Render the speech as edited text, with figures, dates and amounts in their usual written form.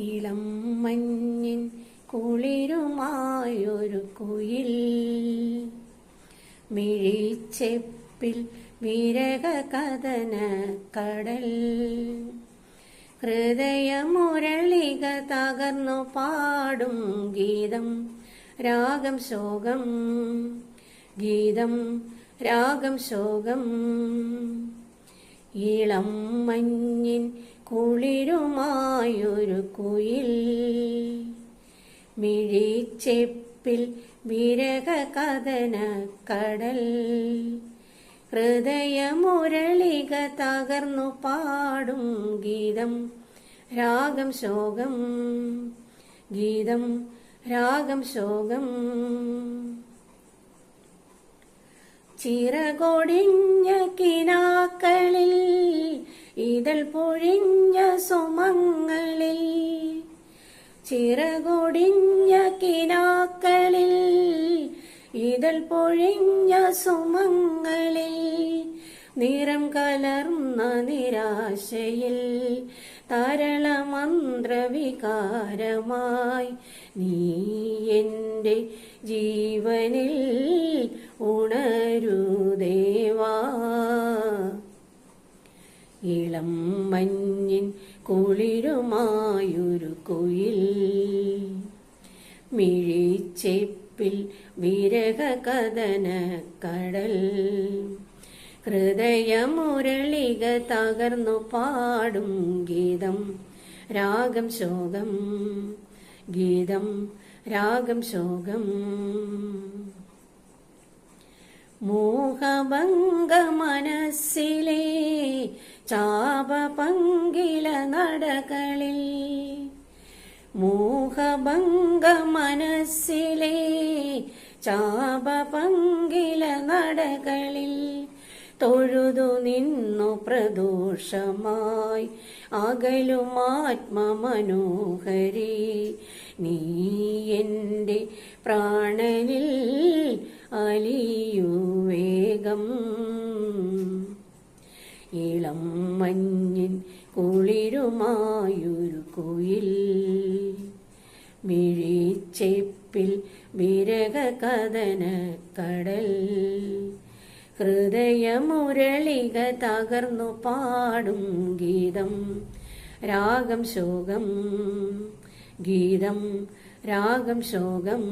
ഇളം മഞ്ഞിൻ കുളിരുമായൊരു കുയിൽ മിഴിച്ചെപ്പിൽ വിരഹ കഥന കടൽ ഹൃദയമുരളിക തകർന്നു പാടും ഗീതം രാഗം ശോകം ഗീതം രാഗം ശോകം ഇളം മഞ്ഞിൻ കുളിരുമായൊരു കുയിൽ മിഴിച്ചെപ്പിൽ വിരഹ കഥന കടൽ ഹൃദയമുരളിക തകർന്നു പാടും ഗീതം രാഗം ശോകം ഗീതം രാഗം ശോകം ചിറകൊടിഞ്ഞ കിനാക്കളിൽ ഇതൾ പൊഴിഞ്ഞ സുമങ്ങളിൽ ചിറകൊടിഞ്ഞ കിനാക്കളിൽ ഇതൾ പൊഴിഞ്ഞ സുമങ്ങളിൽ നിറം കലർന്ന നിരാശയിൽ തരളമന്ത്രവികാരമായി നീ എൻ്റെ ജീവനിൽ ഉണരൂ ദേവാ ഇളം മഞ്ഞിൻ കുളിരുമായൊരു കുയിൽ മിഴിച്ചെപ്പിൽ വിരഹ കഥന കടൽ ഹൃദയമുരളിക തകർന്നു പാടും ഗീതം രാഗം ശോകം ഗീതം രാഗം ശോകം മോഹഭംഗ മനസ്സിലെ ചാപപങ്കില നടകളിൽ മോഹഭംഗ മനസ്സിലെ ചാപപങ്കില നടകളിൽ തൊഴുതു നിന്നു പ്രദോഷമായി അകലുമാത്മമനോഹരി നീ എൻ്റെ പ്രാണനിൽ അലിയൂ വേഗം ഇളം മഞ്ഞിൻ കുളിരുമായൊരു കുയിൽ മിഴിച്ചെപ്പിൽ വിരഹ കഥന കടൽ ഹൃദയമുരളിക തകർന്നു പാടും ഗീതം രാഗം ശോകം ഗീതം രാഗം ശോകം